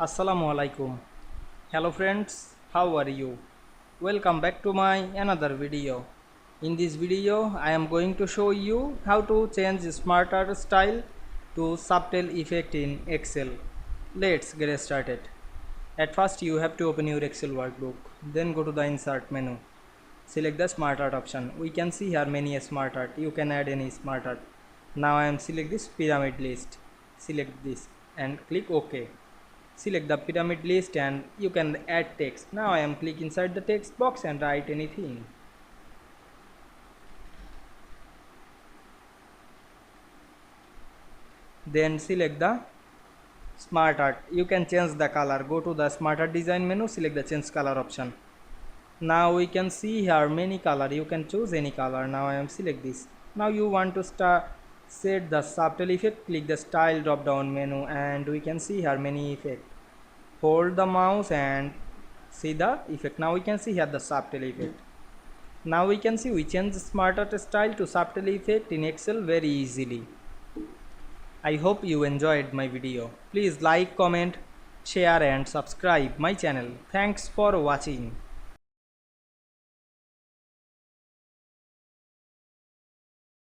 Assalamu Walaikum. Hello friends, how are you? Welcome back to my another video. In this video, I am going to show you how to change SmartArt style to subtle effect in Excel. Let's get started. At first, you have to open your Excel workbook. Then go to the Insert menu. Select the SmartArt option. We can see here many SmartArt. You can add any SmartArt. Now I am select this pyramid list. Select this and click OK. Select the pyramid list and you can add text. Now I am click inside the text box and write anything. Then select the SmartArt. You can change the color. Go to the SmartArt design menu, select the change color option. Now we can see here many color. You can choose any color. Now I am select this. Now you want to set the subtle effect, click the style drop down menu and we can see here many effect. Hold the mouse and see the effect. Now we can see here the subtle effect. Now we can see we change the SmartArt style to subtle effect in Excel very easily. I hope you enjoyed my video. Please like, comment, share and subscribe my channel. Thanks for watching.